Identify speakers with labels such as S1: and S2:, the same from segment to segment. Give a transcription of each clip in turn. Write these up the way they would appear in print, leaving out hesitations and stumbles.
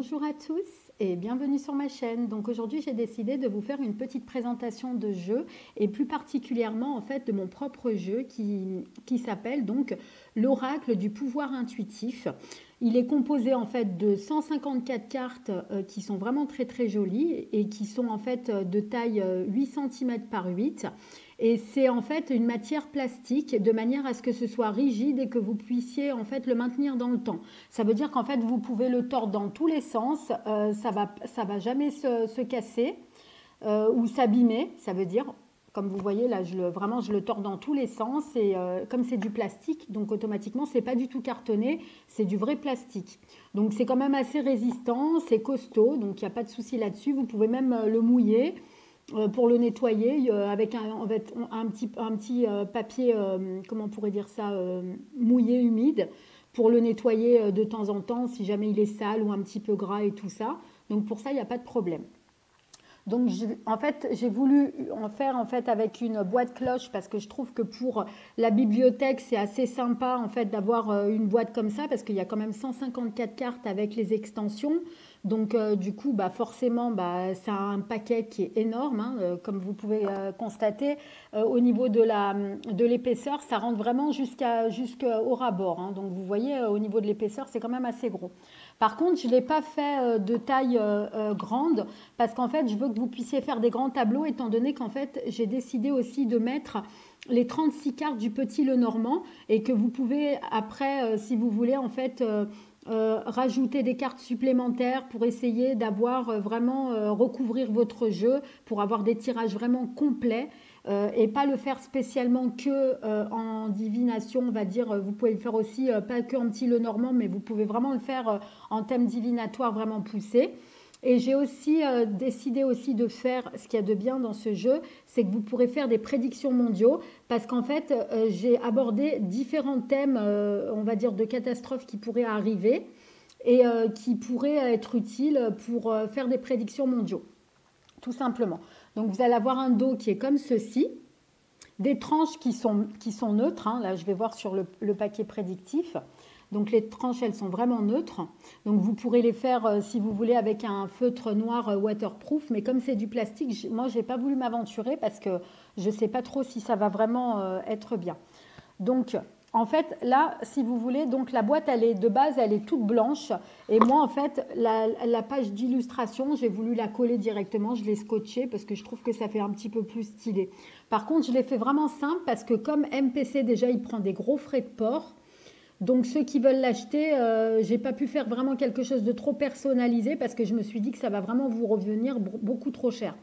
S1: Bonjour à tous et bienvenue sur ma chaîne. Donc aujourd'hui j'ai décidé de vous faire une petite présentation de jeu et plus particulièrement en fait de mon propre jeu qui s'appelle donc l'Oracle du pouvoir intuitif. Il est composé en fait de 154 cartes qui sont vraiment très jolies et qui sont en fait de taille 8 cm par 8. Et c'est en fait une matière plastique de manière à ce que ce soit rigide et que vous puissiez en fait le maintenir dans le temps. Ça veut dire qu'en fait vous pouvez le tordre dans tous les sens, ça va jamais se casser ou s'abîmer, ça veut dire. Comme vous voyez là, vraiment je le tords dans tous les sens et comme c'est du plastique, donc automatiquement c'est pas du tout cartonné, c'est du vrai plastique. Donc c'est quand même assez résistant, c'est costaud, donc il n'y a pas de souci là-dessus. Vous pouvez même le mouiller pour le nettoyer avec un petit papier, comment on pourrait dire ça, mouillé, humide, pour le nettoyer de temps en temps si jamais il est sale ou un petit peu gras et tout ça. Donc pour ça, il n'y a pas de problème. Donc en fait, j'ai voulu en faire en fait avec une boîte cloche parce que je trouve que pour la bibliothèque, c'est assez sympa en fait d'avoir une boîte comme ça parce qu'il y a quand même 154 cartes avec les extensions. Donc du coup, bah, forcément, bah, ça a un paquet qui est énorme, hein, comme vous pouvez constater. Au niveau de l'épaisseur, ça rentre vraiment jusqu'au ras-bord, hein. Donc vous voyez, au niveau de l'épaisseur, c'est quand même assez gros. Par contre, je ne l'ai pas fait de taille grande parce qu'en fait, je veux que vous puissiez faire des grands tableaux étant donné qu'en fait, j'ai décidé aussi de mettre les 36 cartes du petit Lenormand et que vous pouvez après, si vous voulez, en fait, rajouter des cartes supplémentaires pour essayer d'avoir vraiment recouvrir votre jeu, pour avoir des tirages vraiment complets. Et pas le faire spécialement que en divination, on va dire. Vous pouvez le faire aussi, pas que en petit Lenormand, mais vous pouvez vraiment le faire en thème divinatoire vraiment poussé. Et j'ai aussi décidé aussi de faire ce qu'il y a de bien dans ce jeu, c'est que vous pourrez faire des prédictions mondiaux parce qu'en fait, j'ai abordé différents thèmes, on va dire, de catastrophes qui pourraient arriver et qui pourraient être utiles pour faire des prédictions mondiaux, tout simplement. Donc vous allez avoir un dos qui est comme ceci, des tranches qui sont neutres, hein. Là je vais voir sur le paquet prédictif. Donc les tranches, elles sont vraiment neutres. Donc vous pourrez les faire, si vous voulez, avec un feutre noir waterproof. Mais comme c'est du plastique, moi, je n'ai pas voulu m'aventurer parce que je ne sais pas trop si ça va vraiment être bien. Donc, en fait, là, si vous voulez, donc la boîte, elle est de base, elle est toute blanche. Et moi, en fait, la page d'illustration, j'ai voulu la coller directement. Je l'ai scotchée parce que je trouve que ça fait un petit peu plus stylé. Par contre, je l'ai fait vraiment simple parce que comme MPC, déjà, il prend des gros frais de port. Donc ceux qui veulent l'acheter, j'ai pas pu faire vraiment quelque chose de trop personnalisé parce que je me suis dit que ça va vraiment vous revenir beaucoup trop cher.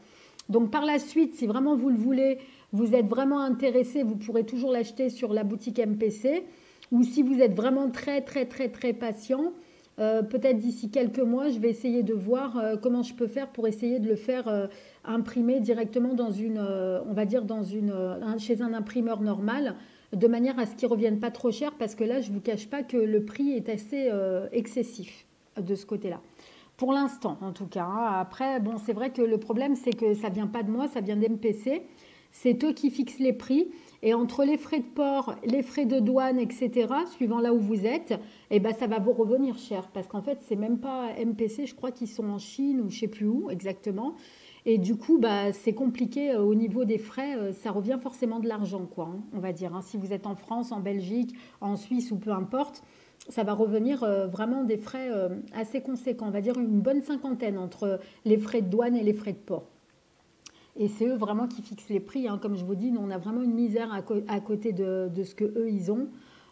S1: Donc par la suite, si vraiment vous le voulez, vous êtes vraiment intéressé, vous pourrez toujours l'acheter sur la boutique MPC. Ou si vous êtes vraiment très patient, peut-être d'ici quelques mois, je vais essayer de voir comment je peux faire pour essayer de le faire imprimer directement dans on va dire chez un imprimeur normal, de manière à ce qu'ils ne reviennent pas trop cher, parce que là, je ne vous cache pas que le prix est assez excessif de ce côté-là. Pour l'instant, en tout cas, hein. Après, bon, c'est vrai que le problème, c'est que ça ne vient pas de moi, ça vient d'MPC. C'est eux qui fixent les prix. Et entre les frais de port, les frais de douane, etc., suivant là où vous êtes, eh ben, ça va vous revenir cher. Parce qu'en fait, c'est même pas MPC, je crois qu'ils sont en Chine ou je ne sais plus où exactement. Et du coup, bah, c'est compliqué au niveau des frais, ça revient forcément de l'argent, quoi, hein, on va dire, hein. Si vous êtes en France, en Belgique, en Suisse ou peu importe, ça va revenir vraiment des frais assez conséquents. On va dire une bonne cinquantaine entre les frais de douane et les frais de port. Et c'est eux vraiment qui fixent les prix, hein. Comme je vous dis, nous, on a vraiment une misère à côté de ce qu'eux, ils ont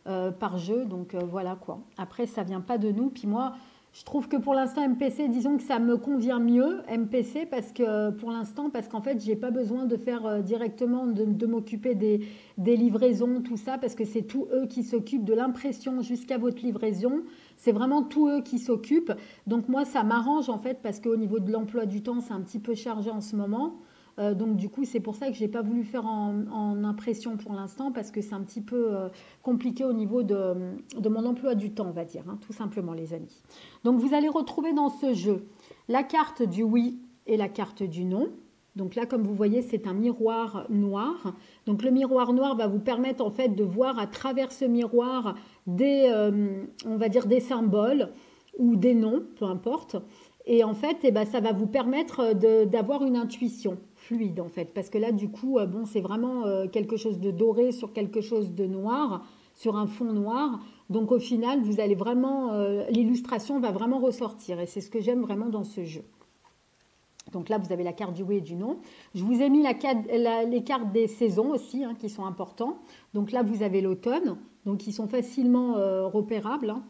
S1: par jeu. Donc voilà quoi. Après, ça ne vient pas de nous. Puis moi, je trouve que pour l'instant, MPC, disons que ça me convient mieux, MPC, parce que pour l'instant, parce qu'en fait, je n'ai pas besoin de faire directement, de m'occuper des livraisons, tout ça, parce que c'est tout eux qui s'occupent de l'impression jusqu'à votre livraison. C'est vraiment tout eux qui s'occupent. Donc moi, ça m'arrange en fait, parce qu'au niveau de l'emploi du temps, c'est un petit peu chargé en ce moment. Donc du coup, c'est pour ça que je n'ai pas voulu faire en impression pour l'instant parce que c'est un petit peu compliqué au niveau de mon emploi du temps, on va dire, hein, tout simplement les amis. Donc vous allez retrouver dans ce jeu la carte du oui et la carte du non. Donc là, comme vous voyez, c'est un miroir noir. Donc le miroir noir va vous permettre en fait de voir à travers ce miroir on va dire des symboles ou des noms, peu importe. Et en fait, eh ben, ça va vous permettre d'avoir une intuition fluide, en fait. Parce que là, du coup, bon, c'est vraiment quelque chose de doré sur quelque chose de noir, sur un fond noir. Donc, au final, vous allez vraiment, l'illustration va vraiment ressortir. Et c'est ce que j'aime vraiment dans ce jeu. Donc là, vous avez la carte du oui et du non. Je vous ai mis les cartes des saisons aussi, hein, qui sont importantes. Donc là, vous avez l'automne, donc qui sont facilement repérables, hein.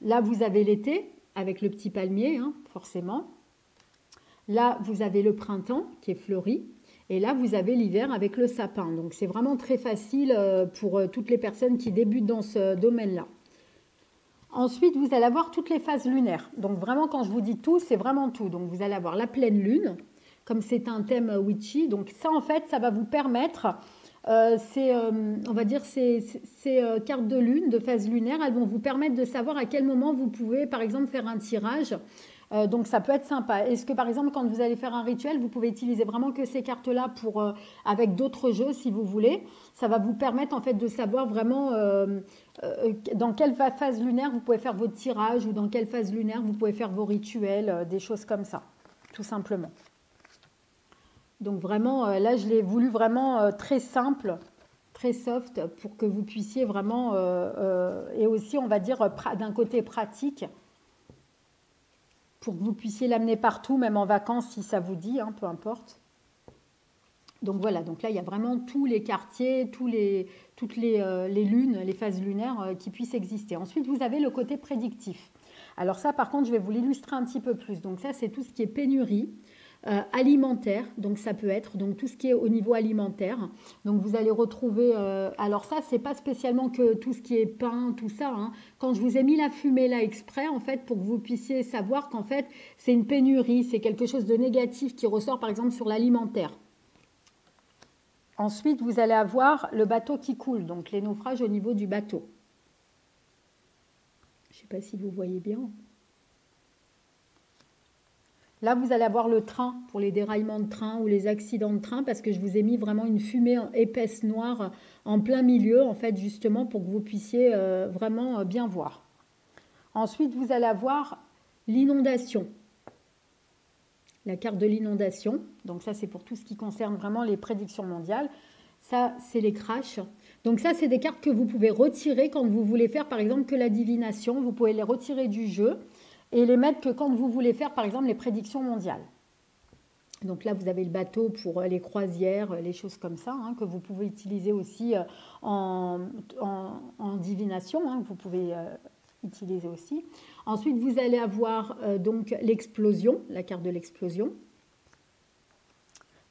S1: Là, vous avez l'été, avec le petit palmier, hein, forcément. Là, vous avez le printemps, qui est fleuri. Et là, vous avez l'hiver avec le sapin. Donc, c'est vraiment très facile pour toutes les personnes qui débutent dans ce domaine-là. Ensuite, vous allez avoir toutes les phases lunaires. Donc, vraiment, quand je vous dis tout, c'est vraiment tout. Donc, vous allez avoir la pleine lune, comme c'est un thème witchy. Donc, ça, en fait, ça va vous permettre... on va dire ces cartes de lune, de phase lunaire, elles vont vous permettre de savoir à quel moment vous pouvez, par exemple, faire un tirage. Donc, ça peut être sympa. Est-ce que, par exemple, quand vous allez faire un rituel, vous pouvez utiliser vraiment que ces cartes-là avec d'autres jeux, si vous voulez. Ça va vous permettre, en fait, de savoir vraiment dans quelle phase lunaire vous pouvez faire votre tirage ou dans quelle phase lunaire vous pouvez faire vos rituels, des choses comme ça, tout simplement. Donc vraiment, là, je l'ai voulu vraiment très simple, très soft, pour que vous puissiez vraiment, et aussi, on va dire, d'un côté pratique, pour que vous puissiez l'amener partout, même en vacances, si ça vous dit, hein, peu importe. Donc voilà, donc là, il y a vraiment tous les quartiers, toutes les lunes, les phases lunaires qui puissent exister. Ensuite, vous avez le côté prédictif. Alors ça, par contre, je vais vous l'illustrer un petit peu plus. Donc ça, c'est tout ce qui est pénurie. Alimentaire, donc ça peut être donc tout ce qui est au niveau alimentaire. Donc vous allez retrouver, alors ça c'est pas spécialement que tout ce qui est pain, tout ça, hein. Quand je vous ai mis la fumée là exprès, en fait, pour que vous puissiez savoir qu'en fait c'est une pénurie, c'est quelque chose de négatif qui ressort par exemple sur l'alimentaire. Ensuite, vous allez avoir le bateau qui coule, donc les naufrages au niveau du bateau. Je ne sais pas si vous voyez bien. Là, vous allez avoir le train pour les déraillements de train ou les accidents de train parce que je vous ai mis vraiment une fumée épaisse noire en plein milieu, en fait, justement pour que vous puissiez vraiment bien voir. Ensuite, vous allez avoir l'inondation. La carte de l'inondation. Donc ça, c'est pour tout ce qui concerne vraiment les prédictions mondiales. Ça, c'est les crashs. Donc ça, c'est des cartes que vous pouvez retirer quand vous voulez faire, par exemple, que la divination. Vous pouvez les retirer du jeu et les mettre que quand vous voulez faire, par exemple, les prédictions mondiales. Donc là, vous avez le bateau pour les croisières, les choses comme ça, hein, que vous pouvez utiliser aussi en divination, hein, que vous pouvez utiliser aussi. Ensuite, vous allez avoir donc l'explosion, la carte de l'explosion,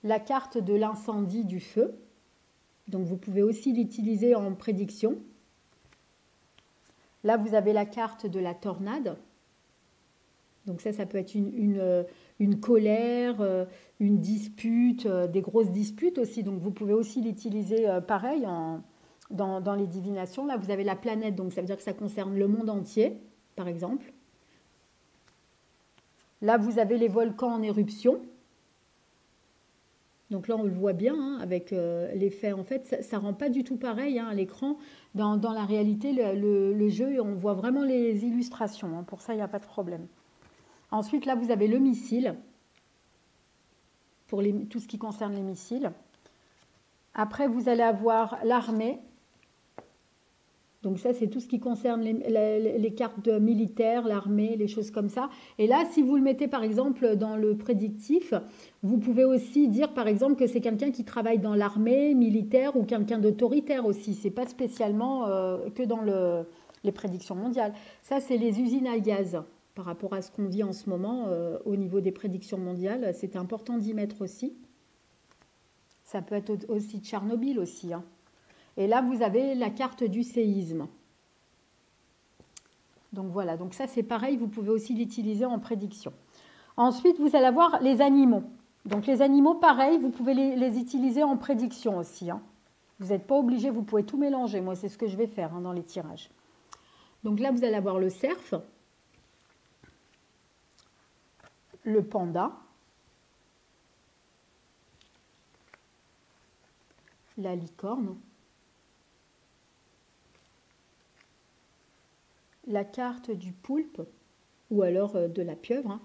S1: la carte de l'incendie du feu. Donc, vous pouvez aussi l'utiliser en prédiction. Là, vous avez la carte de la tornade. Donc ça peut être une colère, une dispute, des grosses disputes aussi. Donc vous pouvez aussi l'utiliser pareil dans les divinations. Là, vous avez la planète, donc ça veut dire que ça concerne le monde entier, par exemple. Là, vous avez les volcans en éruption. Donc là, on le voit bien hein, avec l'effet. En fait, ça ne rend pas du tout pareil hein, à l'écran. Dans la réalité, le jeu, on voit vraiment les illustrations. Hein. Pour ça, il n'y a pas de problème. Ensuite, là, vous avez le missile, pour tout ce qui concerne les missiles. Après, vous allez avoir l'armée. Donc ça, c'est tout ce qui concerne les cartes militaires, l'armée, les choses comme ça. Et là, si vous le mettez, par exemple, dans le prédictif, vous pouvez aussi dire, par exemple, que c'est quelqu'un qui travaille dans l'armée militaire ou quelqu'un d'autoritaire aussi. Ce n'est pas spécialement que dans les prédictions mondiales. Ça, c'est les usines à gaz. Par rapport à ce qu'on vit en ce moment au niveau des prédictions mondiales, c'est important d'y mettre aussi. Ça peut être aussi Tchernobyl aussi. Hein. Et là, vous avez la carte du séisme. Donc voilà, donc ça c'est pareil, vous pouvez aussi l'utiliser en prédiction. Ensuite, vous allez avoir les animaux. Donc les animaux, pareil, vous pouvez les utiliser en prédiction aussi. Hein. Vous n'êtes pas obligé, vous pouvez tout mélanger. Moi, c'est ce que je vais faire hein, dans les tirages. Donc là, vous allez avoir le cerf. Le panda, la licorne, la carte du poulpe, ou alors de la pieuvre, hein.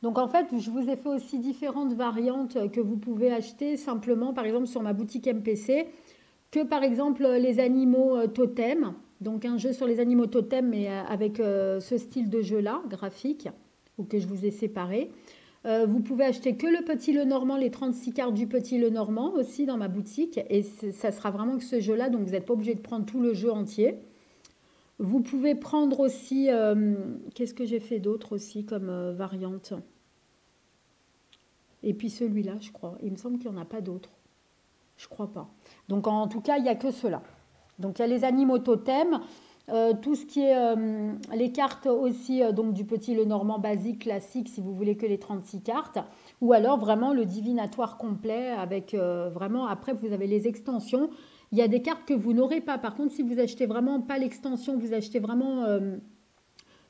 S1: Donc en fait, je vous ai fait aussi différentes variantes que vous pouvez acheter simplement, par exemple sur ma boutique MPC, que par exemple les animaux totems, donc un jeu sur les animaux totems, mais avec ce style de jeu-là, graphique, ou que je vous ai séparé. Vous pouvez acheter que le petit Lenormand, les 36 cartes du petit Lenormand aussi dans ma boutique, et ça sera vraiment que ce jeu-là, donc vous n'êtes pas obligé de prendre tout le jeu entier. Vous pouvez prendre aussi, qu'est-ce que j'ai fait d'autre aussi comme variante? Et puis celui-là, je crois. Il me semble qu'il n'y en a pas d'autres. Je crois pas. Donc en tout cas, il n'y a que cela. Donc il y a les animaux totems, tout ce qui est les cartes aussi donc du petit Lenormand basique classique si vous voulez que les 36 cartes, ou alors vraiment le divinatoire complet avec vraiment, après vous avez les extensions. Il y a des cartes que vous n'aurez pas. Par contre, si vous achetez vraiment pas l'extension, vous achetez vraiment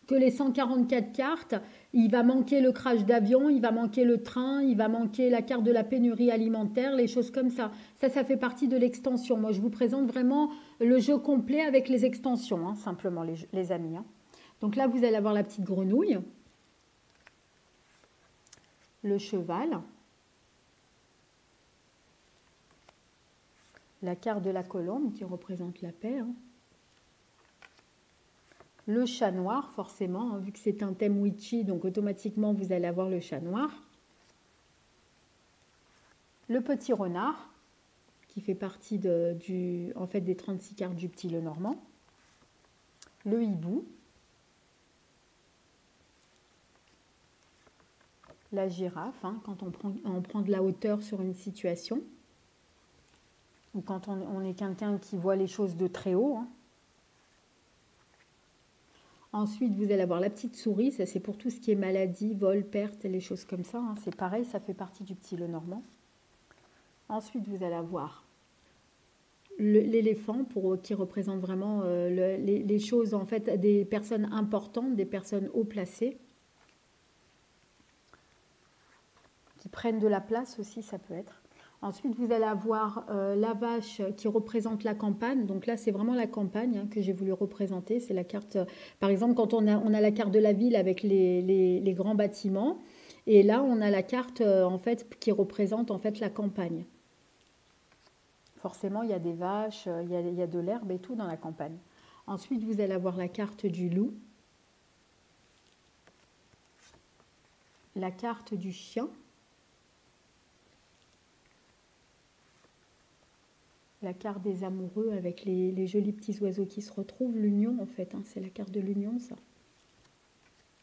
S1: que les 144 cartes, il va manquer le crash d'avion, il va manquer le train, il va manquer la carte de la pénurie alimentaire, les choses comme ça. Ça fait partie de l'extension. Moi, je vous présente vraiment le jeu complet avec les extensions, hein, simplement, les amis, hein. Donc là, vous allez avoir la petite grenouille, le cheval, la carte de la colombe qui représente la paix, hein. Le chat noir, forcément, hein, vu que c'est un thème witchy, donc automatiquement vous allez avoir le chat noir. Le petit renard, qui fait partie en fait, des 36 cartes du petit Lenormand. Le hibou. La girafe, hein, quand on prend de la hauteur sur une situation. Ou quand on est quelqu'un qui voit les choses de très haut, hein. Ensuite, vous allez avoir la petite souris, ça c'est pour tout ce qui est maladie, vol, perte, les choses comme ça, hein. C'est pareil, ça fait partie du petit Lenormand. Ensuite, vous allez avoir l'éléphant qui représente vraiment les choses, en fait, des personnes importantes, des personnes haut placées, qui prennent de la place aussi, ça peut être. Ensuite, vous allez avoir la vache qui représente la campagne. Donc là, c'est vraiment la campagne, hein, que j'ai voulu représenter. C'est la carte, par exemple, quand on a la carte de la ville avec les grands bâtiments. Et là, on a la carte en fait, qui représente en fait, la campagne. Forcément, il y a des vaches, il y a de l'herbe et tout dans la campagne. Ensuite, vous allez avoir la carte du loup. La carte du chien. La carte des amoureux avec les jolis petits oiseaux qui se retrouvent, l'union en fait, hein, c'est la carte de l'union ça.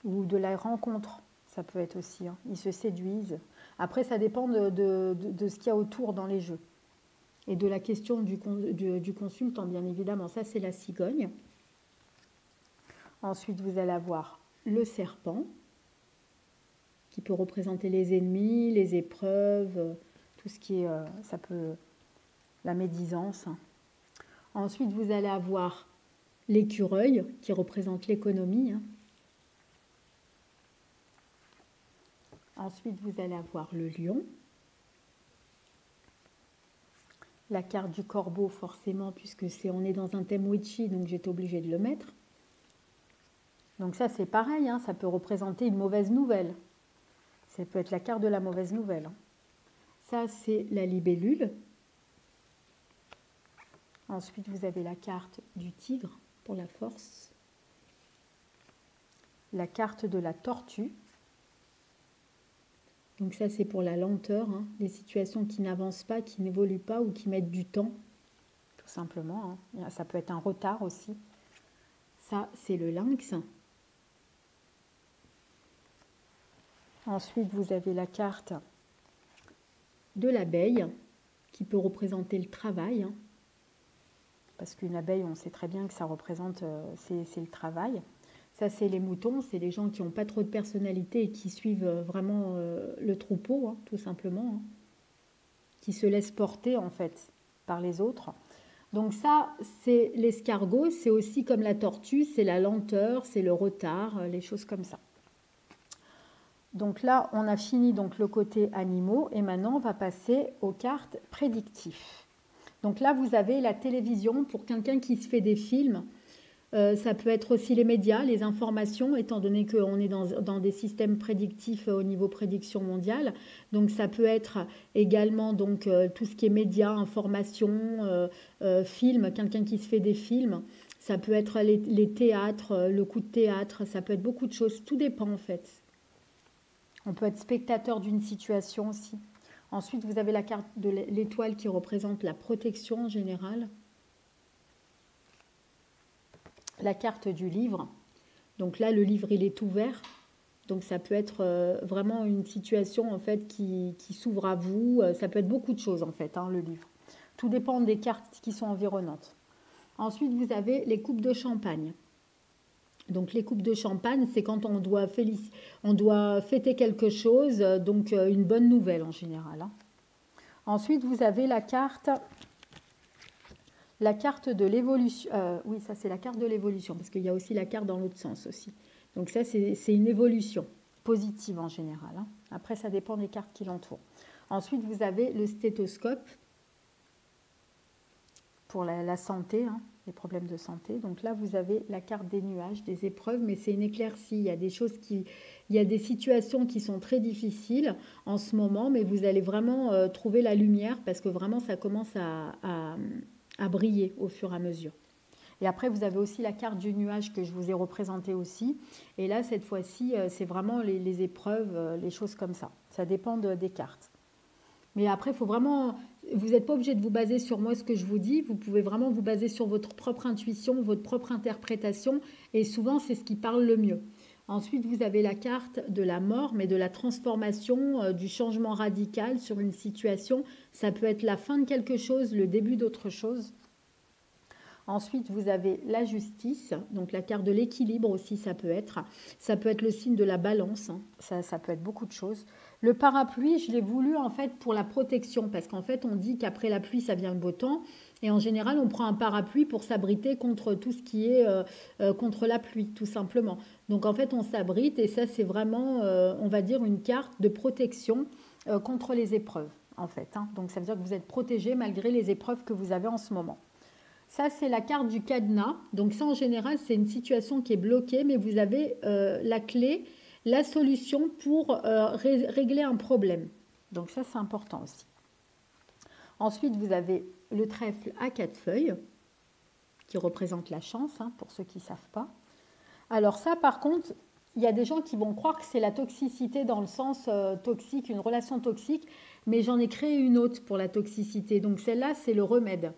S1: Ou de la rencontre, ça peut être aussi, hein. Ils se séduisent. Après ça dépend de ce qu'il y a autour dans les jeux. Et de la question du consultant bien évidemment, ça c'est la cigogne. Ensuite vous allez avoir le serpent, qui peut représenter les ennemis, les épreuves, tout ce qui est, ça peut... la médisance. Ensuite, vous allez avoir l'écureuil qui représente l'économie, hein. Ensuite, vous allez avoir le lion. La carte du corbeau, forcément, puisque on est dans un thème witchy, donc j'étais obligée de le mettre. Donc ça, c'est pareil, hein, ça peut représenter une mauvaise nouvelle. Ça peut être la carte de la mauvaise nouvelle, hein. Ça, c'est la libellule. Ensuite, vous avez la carte du tigre pour la force. La carte de la tortue. Donc ça, c'est pour la lenteur, hein, les situations qui n'avancent pas, qui n'évoluent pas ou qui mettent du temps, tout simplement, hein. Ça peut être un retard aussi. Ça, c'est le lynx. Ensuite, vous avez la carte de l'abeille qui peut représenter le travail, hein. Parce qu'une abeille, on sait très bien que ça représente, c'est le travail. Ça, c'est les moutons, c'est les gens qui n'ont pas trop de personnalité et qui suivent vraiment le troupeau, hein, tout simplement, hein, qui se laissent porter, en fait, par les autres. Donc ça, c'est l'escargot, c'est aussi comme la tortue, c'est la lenteur, c'est le retard, les choses comme ça. Donc là, on a fini donc, le côté animaux, et maintenant, on va passer aux cartes prédictives. Donc là, vous avez la télévision pour quelqu'un qui se fait des films. Ça peut être aussi les médias, les informations, étant donné qu'on est dans des systèmes prédictifs au niveau prédiction mondiale. Donc ça peut être également donc, tout ce qui est médias, informations, films, quelqu'un qui se fait des films. Ça peut être les théâtres, le coup de théâtre, ça peut être beaucoup de choses. Tout dépend en fait. On peut être spectateur d'une situation aussi. Ensuite, vous avez la carte de l'étoile qui représente la protection en général. La carte du livre. Donc là, le livre, il est ouvert. Donc ça peut être vraiment une situation en fait qui s'ouvre à vous. Ça peut être beaucoup de choses en fait, hein, le livre. Tout dépend des cartes qui sont environnantes. Ensuite, vous avez les coupes de champagne. Donc les coupes de champagne, c'est quand on doit fêter quelque chose, donc une bonne nouvelle en général. Hein. Ensuite, vous avez la carte de l'évolution. Oui, ça c'est la carte de l'évolution, parce qu'il y a aussi la carte dans l'autre sens aussi. Donc ça, c'est une évolution positive en général. Hein. Après, ça dépend des cartes qui l'entourent. Ensuite, vous avez le stéthoscope pour la santé, hein, les problèmes de santé. Donc là, vous avez la carte des nuages, des épreuves, mais c'est une éclaircie. Il y a il y a des situations qui sont très difficiles en ce moment, mais vous allez vraiment trouver la lumière parce que vraiment, ça commence à briller au fur et à mesure. Et après, vous avez aussi la carte du nuage que je vous ai représentée aussi. Et là, cette fois-ci, c'est vraiment les épreuves, les choses comme ça. Ça dépend des cartes. Mais après, il faut vraiment... Vous n'êtes pas obligé de vous baser sur moi, ce que je vous dis. Vous pouvez vraiment vous baser sur votre propre intuition, votre propre interprétation. Et souvent, c'est ce qui parle le mieux. Ensuite, vous avez la carte de la mort, mais de la transformation, du changement radical sur une situation. Ça peut être la fin de quelque chose, le début d'autre chose. Ensuite, vous avez la justice, donc la carte de l'équilibre aussi, ça peut être. Ça peut être le signe de la balance, hein. Ça peut être beaucoup de choses. Le parapluie, je l'ai voulu en fait pour la protection, parce qu'en fait, on dit qu'après la pluie, ça vient le beau temps. Et en général, on prend un parapluie pour s'abriter contre tout ce qui est contre la pluie, tout simplement. Donc en fait, on s'abrite et ça, c'est vraiment, on va dire, une carte de protection contre les épreuves, en fait. Hein. Donc ça veut dire que vous êtes protégé malgré les épreuves que vous avez en ce moment. Ça, c'est la carte du cadenas. Donc ça, en général, c'est une situation qui est bloquée, mais vous avez la clé, la solution pour régler un problème. Donc ça, c'est important aussi. Ensuite, vous avez le trèfle à 4 feuilles, qui représente la chance, hein, pour ceux qui ne savent pas. Alors ça, par contre, il y a des gens qui vont croire que c'est la toxicité dans le sens toxique, une relation toxique, mais j'en ai créé une autre pour la toxicité. Donc celle-là, c'est le remède.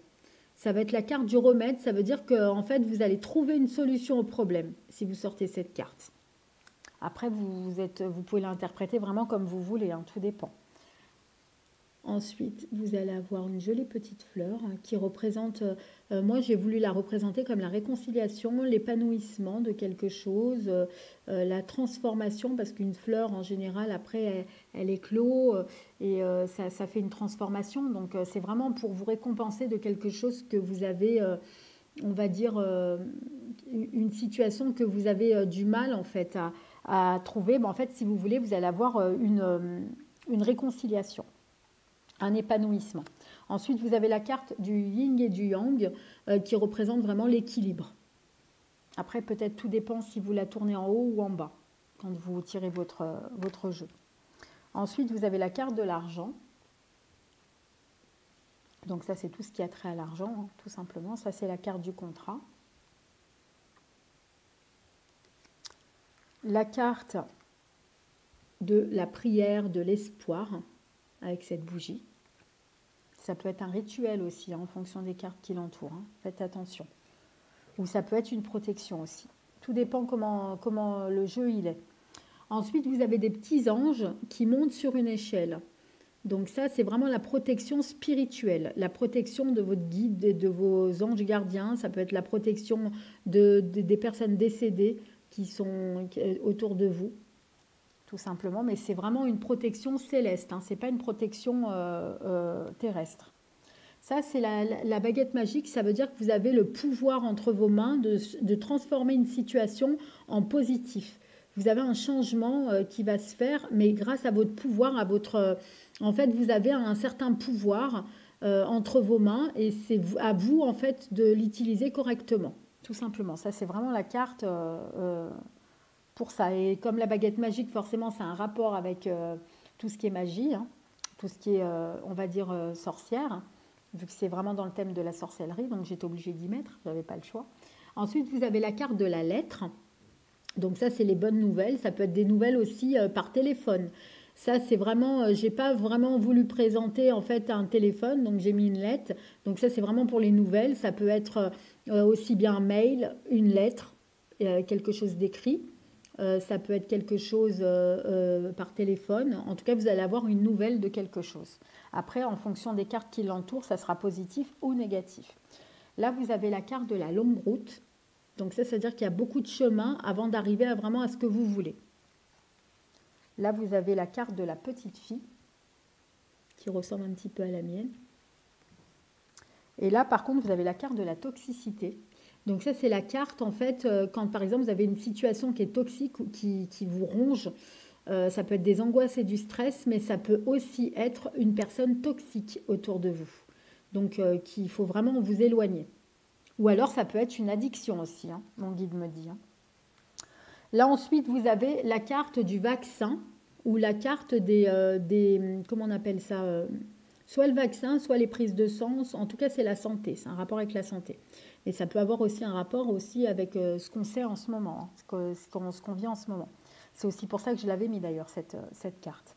S1: Ça va être la carte du remède, ça veut dire qu'en fait, vous allez trouver une solution au problème si vous sortez cette carte. Après, vous pouvez l'interpréter vraiment comme vous voulez, hein, tout dépend. Ensuite, vous allez avoir une jolie petite fleur qui représente, moi j'ai voulu la représenter comme la réconciliation, l'épanouissement de quelque chose, la transformation, parce qu'une fleur en général après elle éclot et ça fait une transformation, donc c'est vraiment pour vous récompenser de quelque chose que vous avez, on va dire, une situation que vous avez du mal en fait à trouver. En fait, si vous voulez, vous allez avoir une réconciliation. Un épanouissement. Ensuite, vous avez la carte du yin et du yang qui représente vraiment l'équilibre. Après, peut-être tout dépend si vous la tournez en haut ou en bas quand vous tirez votre jeu. Ensuite, vous avez la carte de l'argent. Donc ça, c'est tout ce qui a trait à l'argent, hein, tout simplement. Ça, c'est la carte du contrat. La carte de la prière, de l'espoir, avec cette bougie. Ça peut être un rituel aussi, hein, en fonction des cartes qui l'entourent. Hein. Faites attention. Ou ça peut être une protection aussi. Tout dépend comment le jeu il est. Ensuite, vous avez des petits anges qui montent sur une échelle. Donc ça, c'est vraiment la protection spirituelle. La protection de votre guide et de vos anges gardiens. Ça peut être la protection des personnes décédées qui sont autour de vous. Tout simplement, mais c'est vraiment une protection céleste, hein, ce n'est pas une protection terrestre. Ça, c'est la baguette magique, ça veut dire que vous avez le pouvoir entre vos mains de transformer une situation en positif. Vous avez un changement qui va se faire, mais grâce à votre pouvoir, en fait, vous avez un certain pouvoir entre vos mains et c'est à vous, en fait, de l'utiliser correctement. tout simplement. Ça, c'est vraiment la carte pour ça. Et comme la baguette magique, forcément, c'est un rapport avec tout ce qui est magie, hein, tout ce qui est, on va dire, sorcière, vu que c'est vraiment dans le thème de la sorcellerie, donc j'étais obligée d'y mettre, je n'avais pas le choix. Ensuite, vous avez la carte de la lettre. Donc ça, c'est les bonnes nouvelles. Ça peut être des nouvelles aussi par téléphone. Ça, c'est vraiment, j'ai pas vraiment voulu présenter en fait un téléphone, donc j'ai mis une lettre. Donc ça, c'est vraiment pour les nouvelles. Ça peut être aussi bien un mail, une lettre, quelque chose d'écrit. Ça peut être quelque chose par téléphone. En tout cas, vous allez avoir une nouvelle de quelque chose. Après, en fonction des cartes qui l'entourent, ça sera positif ou négatif. Là, vous avez la carte de la longue route. Donc ça, c'est-à-dire qu'il y a beaucoup de chemin avant d'arriver à vraiment à ce que vous voulez. Là, vous avez la carte de la petite fille, qui ressemble un petit peu à la mienne. Et là, par contre, vous avez la carte de la toxicité. Donc ça, c'est la carte, en fait, quand par exemple, vous avez une situation qui est toxique ou qui vous ronge. Ça peut être des angoisses et du stress, mais ça peut aussi être une personne toxique autour de vous. Donc, qu'il faut vraiment vous éloigner. Ou alors, ça peut être une addiction aussi, hein, mon guide me dit. Hein. Là, ensuite, vous avez la carte du vaccin ou la carte des comment on appelle ça soit le vaccin, soit les prises de sang. En tout cas, c'est la santé. C'est un rapport avec la santé. Et ça peut avoir aussi un rapport aussi avec ce qu'on sait en ce moment, hein, ce qu'on vit en ce moment. C'est aussi pour ça que je l'avais mis d'ailleurs, cette carte.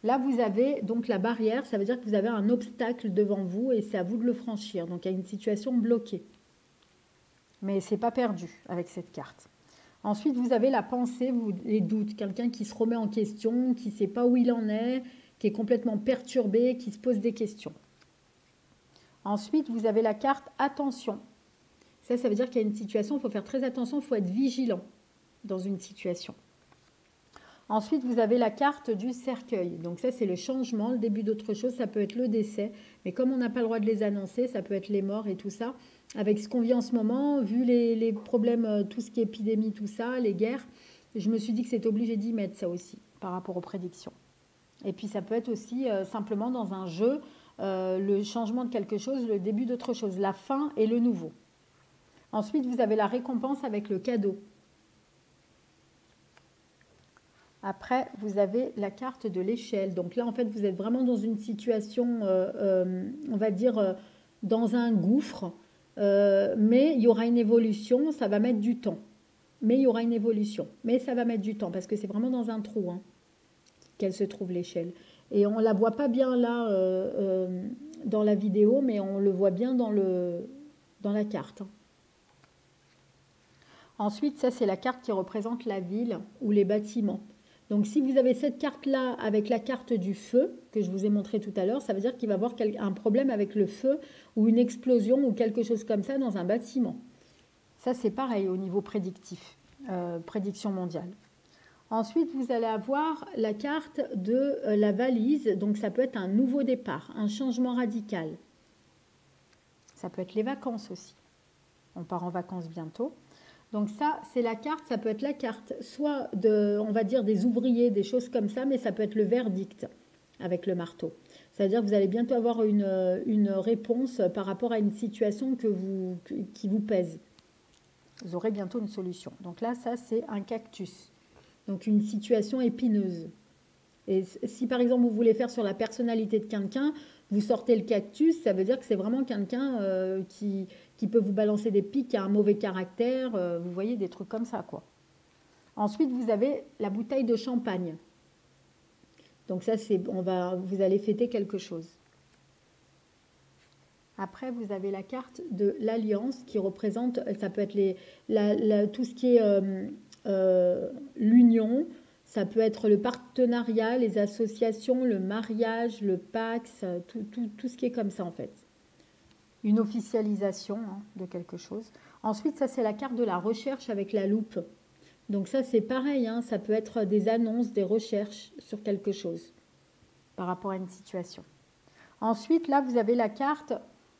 S1: Là, vous avez donc la barrière. Ça veut dire que vous avez un obstacle devant vous et c'est à vous de le franchir. Donc, il y a une situation bloquée. Mais ce n'est pas perdu avec cette carte. Ensuite, vous avez la pensée, les doutes. Quelqu'un qui se remet en question, qui ne sait pas où il en est, qui est complètement perturbé, qui se pose des questions. Ensuite, vous avez la carte attention. Ça veut dire qu'il y a une situation, il faut faire très attention, il faut être vigilant dans une situation. Ensuite, vous avez la carte du cercueil. Donc ça, c'est le changement, le début d'autre chose. Ça peut être le décès. Mais comme on n'a pas le droit de les annoncer, ça peut être les morts et tout ça. Avec ce qu'on vit en ce moment, vu les problèmes, tout ce qui est épidémie, tout ça, les guerres, je me suis dit que c'était obligé d'y mettre ça aussi, par rapport aux prédictions. Et puis ça peut être aussi simplement dans un jeu, le changement de quelque chose, le début d'autre chose, la fin et le nouveau. Ensuite, vous avez la récompense avec le cadeau. Après, vous avez la carte de l'échelle. Donc là, en fait, vous êtes vraiment dans une situation, on va dire, dans un gouffre. Mais il y aura une évolution, ça va mettre du temps. Mais il y aura une évolution. Mais ça va mettre du temps parce que c'est vraiment dans un trou hein, qu'elle se trouve l'échelle. Et on ne la voit pas bien là dans la vidéo, mais on le voit bien dans la carte. Ensuite, ça c'est la carte qui représente la ville ou les bâtiments. Donc si vous avez cette carte-là avec la carte du feu, que je vous ai montré tout à l'heure, ça veut dire qu'il va y avoir un problème avec le feu ou une explosion ou quelque chose comme ça dans un bâtiment. Ça c'est pareil au niveau prédictif, prédiction mondiale. Ensuite, vous allez avoir la carte de la valise, donc ça peut être un nouveau départ, un changement radical. Ça peut être les vacances aussi. On part en vacances bientôt. Donc ça, c'est la carte, ça peut être la carte soit on va dire des ouvriers, des choses comme ça, mais ça peut être le verdict avec le marteau. C'est-à-dire que vous allez bientôt avoir une réponse par rapport à une situation qui vous pèse. Vous aurez bientôt une solution. Donc là, ça, c'est un cactus. Donc une situation épineuse. Et si par exemple vous voulez faire sur la personnalité de quelqu'un, vous sortez le cactus, ça veut dire que c'est vraiment quelqu'un qui peut vous balancer des pics, qui a un mauvais caractère, vous voyez des trucs comme ça quoi. Ensuite vous avez la bouteille de champagne. Donc ça c'est, vous allez fêter quelque chose. Après vous avez la carte de l'alliance qui représente, ça peut être tout ce qui est l'union. Ça peut être le partenariat, les associations, le mariage, le Pax, tout ce qui est comme ça en fait. Une officialisation hein, de quelque chose. Ensuite, ça c'est la carte de la recherche avec la loupe. Donc ça c'est pareil, hein, ça peut être des annonces, des recherches sur quelque chose par rapport à une situation. Ensuite, là vous avez la carte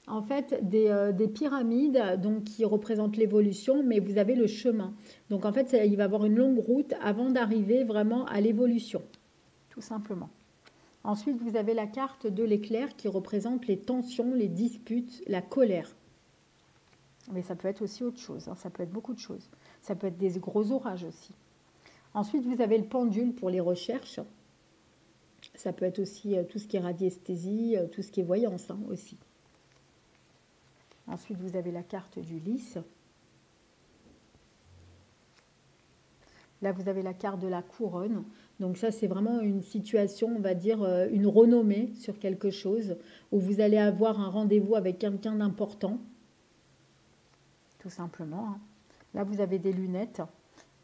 S1: en fait des pyramides donc, qui représentent l'évolution, mais vous avez le chemin. Donc en fait, il va y avoir une longue route avant d'arriver vraiment à l'évolution, tout simplement. Ensuite, vous avez la carte de l'éclair qui représente les tensions, les disputes, la colère. Mais ça peut être aussi autre chose, hein, ça peut être beaucoup de choses. Ça peut être des gros orages aussi. Ensuite, vous avez le pendule pour les recherches. Ça peut être aussi tout ce qui est radiesthésie, tout ce qui est voyance hein, aussi. Ensuite, vous avez la carte du lys. Là, vous avez la carte de la couronne. Donc ça, c'est vraiment une situation, on va dire, une renommée sur quelque chose, où vous allez avoir un rendez-vous avec quelqu'un d'important, tout simplement. Hein. Là, vous avez des lunettes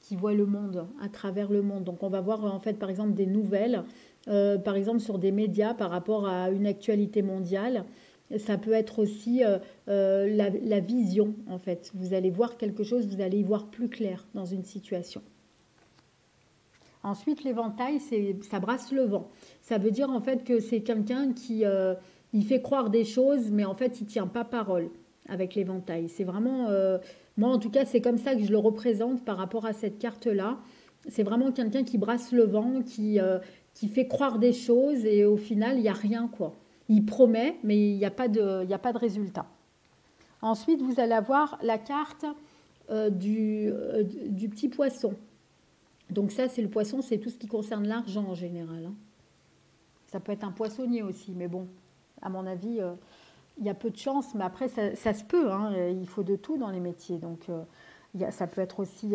S1: qui voient le monde, à travers le monde. Donc on va voir, en fait, par exemple, des nouvelles, par exemple, sur des médias par rapport à une actualité mondiale. Ça peut être aussi la vision, en fait. Vous allez voir quelque chose, vous allez y voir plus clair dans une situation. Ensuite, l'éventail, ça brasse le vent. Ça veut dire en fait que c'est quelqu'un qui il fait croire des choses, mais en fait, il ne tient pas parole avec l'éventail. C'est vraiment, moi en tout cas, c'est comme ça que je le représente par rapport à cette carte-là. C'est vraiment quelqu'un qui brasse le vent, qui fait croire des choses et au final, il n'y a rien, quoi. Il promet, mais il n'y a pas de résultat. Ensuite, vous allez avoir la carte du petit poisson. Donc ça, c'est le poisson, c'est tout ce qui concerne l'argent en général. Hein. Ça peut être un poissonnier aussi, mais bon, à mon avis, il y a peu de chance, mais après, ça se peut. Hein. Il faut de tout dans les métiers. Donc, ça peut être aussi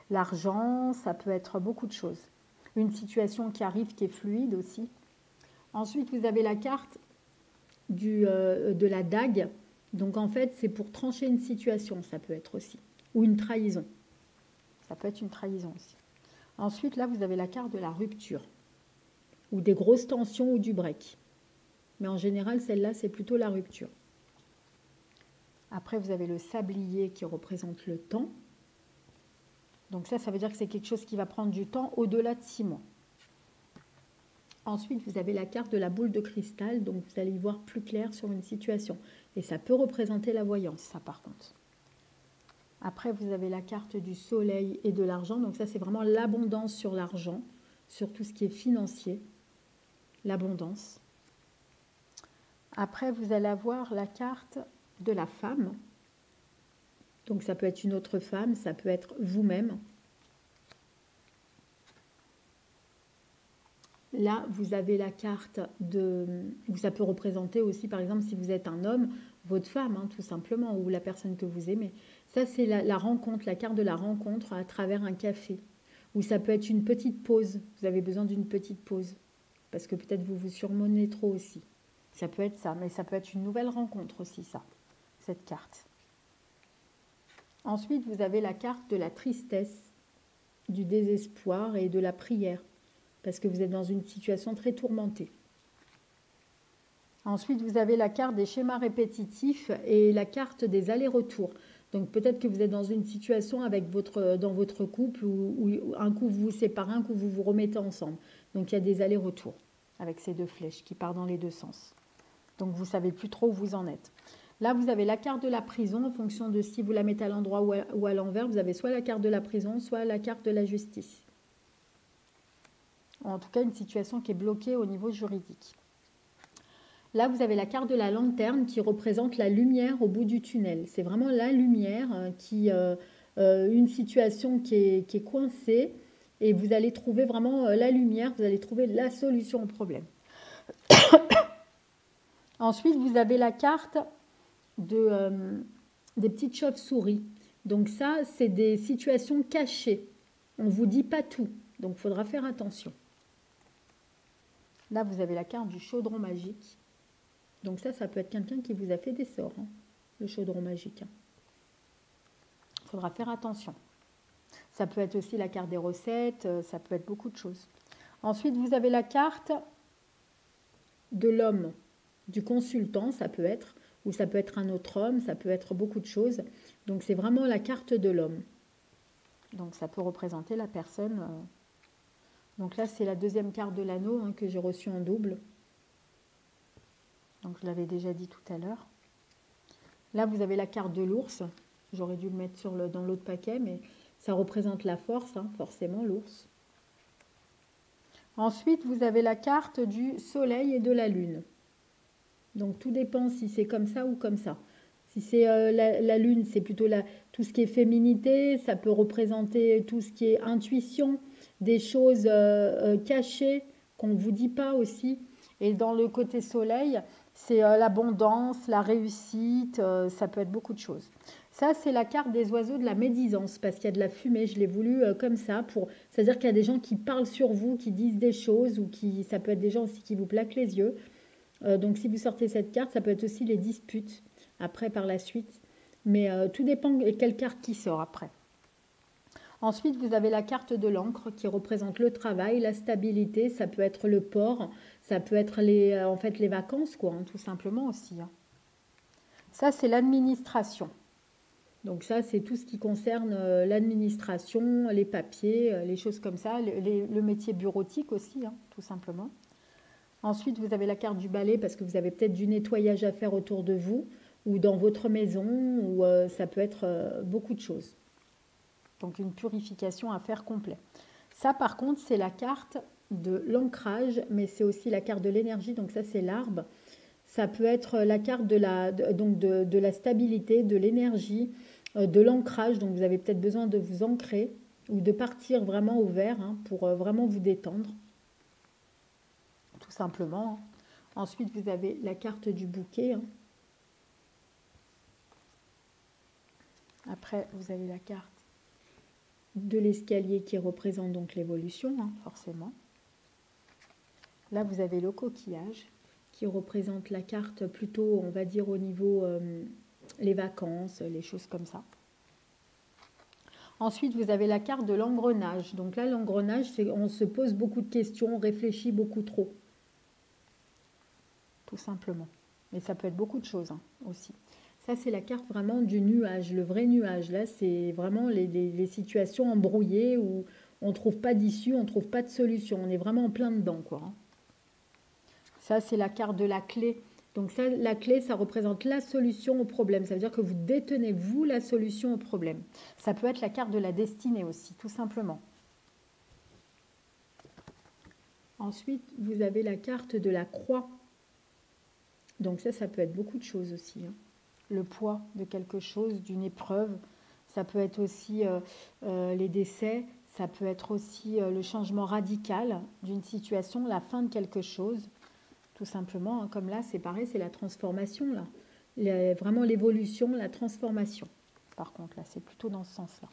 S1: l'argent, ça peut être beaucoup de choses. Une situation qui arrive, qui est fluide aussi. Ensuite, vous avez la carte de la dague. Donc, en fait, c'est pour trancher une situation, ça peut être aussi. Ou une trahison. Ça peut être une trahison aussi. Ensuite, là, vous avez la carte de la rupture, ou des grosses tensions ou du break. Mais en général, celle-là, c'est plutôt la rupture. Après, vous avez le sablier qui représente le temps. Donc ça veut dire que c'est quelque chose qui va prendre du temps au-delà de 6 mois. Ensuite, vous avez la carte de la boule de cristal, donc vous allez y voir plus clair sur une situation. Et ça peut représenter la voyance, ça par contre. Après, vous avez la carte du soleil et de l'argent. Donc ça, c'est vraiment l'abondance sur l'argent, sur tout ce qui est financier. L'abondance. Après, vous allez avoir la carte de la femme. Donc ça peut être une autre femme, ça peut être vous-même. Là, vous avez la carte où ça peut représenter aussi, par exemple, si vous êtes un homme, votre femme, hein, tout simplement, ou la personne que vous aimez. Ça, c'est la rencontre, la carte de la rencontre à travers un café. Ou ça peut être une petite pause. Vous avez besoin d'une petite pause. Parce que peut-être vous vous surmenez trop aussi. Ça peut être ça, mais ça peut être une nouvelle rencontre aussi, ça, cette carte. Ensuite, vous avez la carte de la tristesse, du désespoir et de la prière. Parce que vous êtes dans une situation très tourmentée. Ensuite, vous avez la carte des schémas répétitifs et la carte des allers-retours. Donc peut-être que vous êtes dans une situation dans votre couple où un coup vous vous séparez, un coup vous vous remettez ensemble. Donc il y a des allers-retours avec ces deux flèches qui partent dans les deux sens. Donc vous ne savez plus trop où vous en êtes. Là, vous avez la carte de la prison en fonction de si vous la mettez à l'endroit ou à l'envers. Vous avez soit la carte de la prison, soit la carte de la justice. En tout cas, une situation qui est bloquée au niveau juridique. Là, vous avez la carte de la lanterne qui représente la lumière au bout du tunnel. C'est vraiment la lumière une situation qui est coincée et vous allez trouver vraiment la lumière, vous allez trouver la solution au problème. Ensuite, vous avez la carte des petites chauves-souris. Donc ça, c'est des situations cachées. On ne vous dit pas tout, donc il faudra faire attention. Là, vous avez la carte du chaudron magique. Donc ça peut être quelqu'un qui vous a fait des sorts, hein, le chaudron magique. Il faudra faire attention. Ça peut être aussi la carte des recettes, ça peut être beaucoup de choses. Ensuite, vous avez la carte de l'homme, du consultant, ça peut être, ou ça peut être un autre homme, ça peut être beaucoup de choses. Donc c'est vraiment la carte de l'homme. Donc ça peut représenter la personne. Donc là, c'est la deuxième carte de l'anneau hein, que j'ai reçue en double. Donc je l'avais déjà dit tout à l'heure. Là, vous avez la carte de l'ours. J'aurais dû le mettre dans l'autre paquet, mais ça représente la force, hein, forcément, l'ours. Ensuite, vous avez la carte du soleil et de la lune. Donc tout dépend si c'est comme ça ou comme ça. Si c'est la lune, c'est plutôt tout ce qui est féminité, ça peut représenter tout ce qui est intuition, des choses cachées qu'on ne vous dit pas aussi. Et dans le côté soleil, c'est l'abondance, la réussite, ça peut être beaucoup de choses. Ça, c'est la carte des oiseaux de la médisance, parce qu'il y a de la fumée, je l'ai voulu comme ça, c'est-à-dire qu'il y a des gens qui parlent sur vous, qui disent des choses, ou ça peut être des gens aussi qui vous plaquent les yeux. Donc si vous sortez cette carte, ça peut être aussi les disputes, après par la suite. Mais tout dépend de quelle carte qui sort après. Ensuite, vous avez la carte de l'encre qui représente le travail, la stabilité, ça peut être le port, ça peut être en fait les vacances, quoi, hein, tout simplement aussi. Hein. Ça, c'est l'administration. Donc ça, c'est tout ce qui concerne l'administration, les papiers, les choses comme ça, le métier bureautique aussi, hein, tout simplement. Ensuite, vous avez la carte du balai parce que vous avez peut-être du nettoyage à faire autour de vous ou dans votre maison, ou ça peut être beaucoup de choses. Donc une purification à faire complet. Ça, par contre, c'est la carte de l'ancrage, mais c'est aussi la carte de l'énergie, donc ça, c'est l'arbre. Ça peut être la carte de la stabilité, de l'énergie, de l'ancrage, donc vous avez peut-être besoin de vous ancrer ou de partir vraiment au vert hein, pour vraiment vous détendre. Tout simplement. Ensuite, vous avez la carte du bouquet. Hein. Après, vous avez la carte de l'escalier qui représente donc l'évolution, hein, forcément. Là, vous avez le coquillage qui représente la carte plutôt, on va dire, au niveau les vacances, les choses comme ça. Ensuite, vous avez la carte de l'engrenage. Donc là, l'engrenage, c'est on se pose beaucoup de questions, on réfléchit beaucoup trop. Tout simplement. Mais ça peut être beaucoup de choses hein, aussi. Ça, c'est la carte vraiment du nuage, le vrai nuage. Là, c'est vraiment les situations embrouillées où on ne trouve pas d'issue, on ne trouve pas de solution. On est vraiment en plein dedans, quoi. Hein. Ça, c'est la carte de la clé. Donc ça, la clé, ça représente la solution au problème. Ça veut dire que vous détenez, vous, la solution au problème. Ça peut être la carte de la destinée aussi, tout simplement. Ensuite, vous avez la carte de la croix. Donc ça peut être beaucoup de choses aussi. Hein. Le poids de quelque chose, d'une épreuve. Ça peut être aussi les décès. Ça peut être aussi le changement radical d'une situation, la fin de quelque chose. Tout simplement, hein, comme là, c'est pareil, c'est la transformation. Là. Vraiment l'évolution, la transformation. Par contre, là, c'est plutôt dans ce sens-là.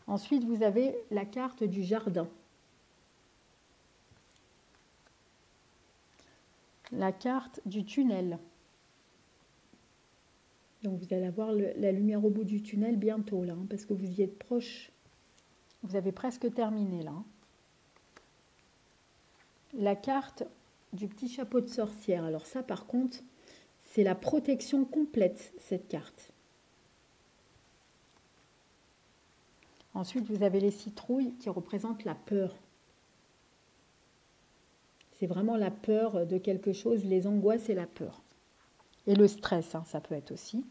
S1: Ensuite, vous avez la carte du jardin. La carte du tunnel. Donc vous allez avoir la lumière au bout du tunnel bientôt là, hein, parce que vous y êtes proche. Vous avez presque terminé là. Hein. La carte du petit chapeau de sorcière. Alors ça par contre, c'est la protection complète, cette carte. Ensuite, vous avez les citrouilles qui représentent la peur. C'est vraiment la peur de quelque chose, les angoisses et la peur. Et le stress, hein, ça peut être aussi.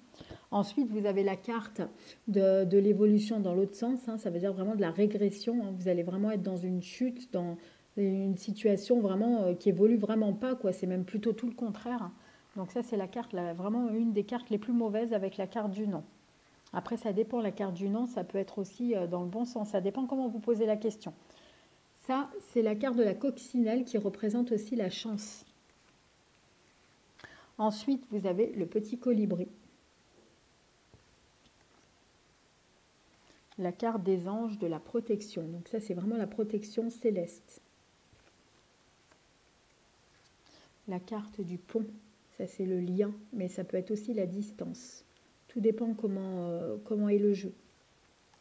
S1: Ensuite, vous avez la carte de l'évolution dans l'autre sens. Hein, ça veut dire vraiment de la régression. Hein, vous allez vraiment être dans une chute, dans une situation vraiment qui évolue vraiment pas. C'est même plutôt tout le contraire. Hein. Donc ça, c'est la carte, vraiment une des cartes les plus mauvaises avec la carte du non. Après, ça dépend. La carte du non, ça peut être aussi dans le bon sens. Ça dépend comment vous posez la question. Ça, c'est la carte de la coccinelle qui représente aussi la chance. Ensuite, vous avez le petit colibri. La carte des anges de la protection. Donc ça, c'est vraiment la protection céleste. La carte du pont. Ça, c'est le lien, mais ça peut être aussi la distance. Tout dépend comment est le jeu.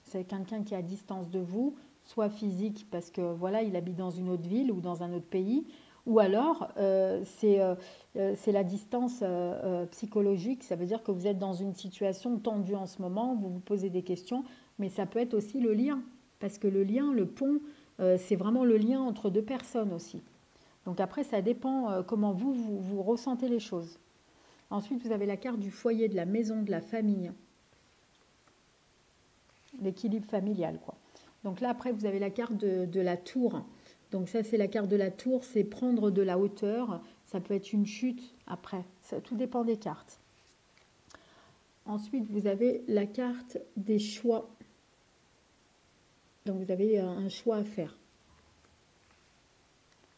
S1: C'est quelqu'un qui est à distance de vous, soit physique, parce que voilà, il habite dans une autre ville ou dans un autre pays, ou alors c'est la distance psychologique. Ça veut dire que vous êtes dans une situation tendue en ce moment, vous vous posez des questions, mais ça peut être aussi le lien, parce que le lien, le pont, c'est vraiment le lien entre deux personnes aussi. Donc après, ça dépend comment vous ressentez les choses. Ensuite, vous avez la carte du foyer, de la maison, de la famille. L'équilibre familial, quoi. Donc là, après, vous avez la carte de la tour. Donc ça, c'est la carte de la tour, c'est prendre de la hauteur. Ça peut être une chute après. Ça, tout dépend des cartes. Ensuite, vous avez la carte des choix. Donc, vous avez un choix à faire.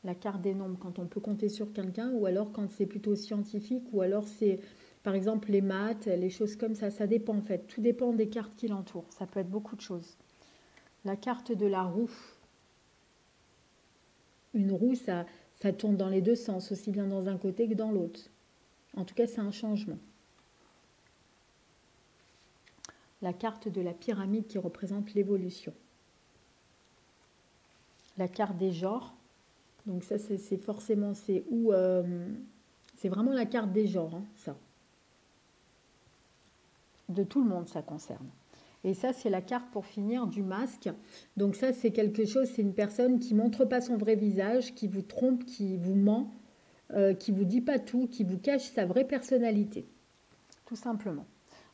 S1: La carte des nombres, quand on peut compter sur quelqu'un, ou alors quand c'est plutôt scientifique, ou alors c'est, par exemple, les maths, les choses comme ça. Ça dépend, en fait. Tout dépend des cartes qui l'entourent. Ça peut être beaucoup de choses. La carte de la roue. Une roue, ça tourne dans les deux sens, aussi bien dans un côté que dans l'autre. En tout cas, c'est un changement. La carte de la pyramide qui représente l'évolution. La carte des genres. Donc ça, c'est forcément, c'est vraiment la carte des genres, hein, ça. De tout le monde, ça concerne. Et ça, c'est la carte pour finir du masque. Donc ça, c'est quelque chose, c'est une personne qui ne montre pas son vrai visage, qui vous trompe, qui vous ment, qui ne vous dit pas tout, qui vous cache sa vraie personnalité. Tout simplement.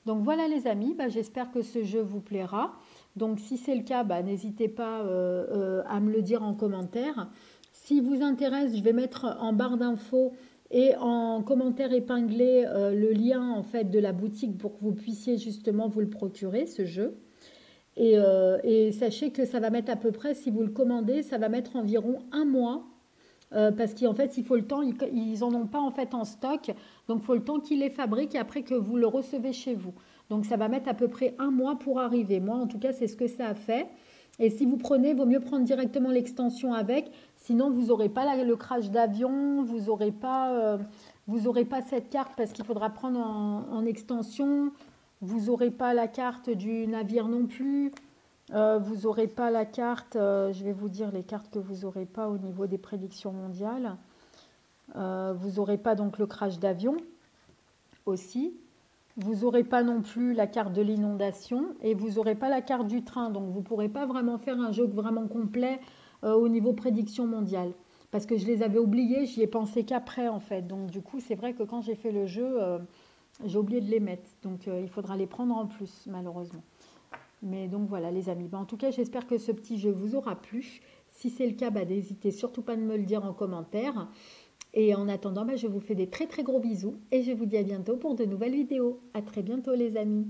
S1: Donc voilà les amis, j'espère que ce jeu vous plaira. Donc si c'est le cas, n'hésitez pas à me le dire en commentaire. Si vous intéresse, je vais mettre en barre d'infos et en commentaire épinglé le lien en fait de la boutique pour que vous puissiez justement vous le procurer, ce jeu. Et sachez que ça va mettre à peu près, si vous le commandez, ça va mettre environ un mois. Parce qu'en fait, il faut le temps, ils n'en ont pas en fait en stock, donc il faut le temps qu'ils les fabriquent et après que vous le recevez chez vous. Donc ça va mettre à peu près un mois pour arriver. Moi, en tout cas, c'est ce que ça a fait. Et si vous prenez, il vaut mieux prendre directement l'extension avec, sinon vous n'aurez pas le crash d'avion, vous n'aurez pas cette carte parce qu'il faudra prendre en extension, vous n'aurez pas la carte du navire non plus. Vous n'aurez pas la carte, je vais vous dire les cartes que vous n'aurez pas au niveau des prédictions mondiales. Vous n'aurez pas donc le crash d'avion aussi. Vous n'aurez pas non plus la carte de l'inondation et vous n'aurez pas la carte du train. Donc vous ne pourrez pas vraiment faire un jeu vraiment complet au niveau prédiction mondiale. Parce que je les avais oubliés, j'y ai pensé qu'après en fait. Donc du coup, c'est vrai que quand j'ai fait le jeu, j'ai oublié de les mettre. Donc il faudra les prendre en plus, malheureusement. Mais donc voilà les amis, en tout cas j'espère que ce petit jeu vous aura plu. Si c'est le cas, n'hésitez surtout pas de me le dire en commentaire. Et en attendant, je vous fais des très très gros bisous et je vous dis à bientôt pour de nouvelles vidéos. À très bientôt les amis.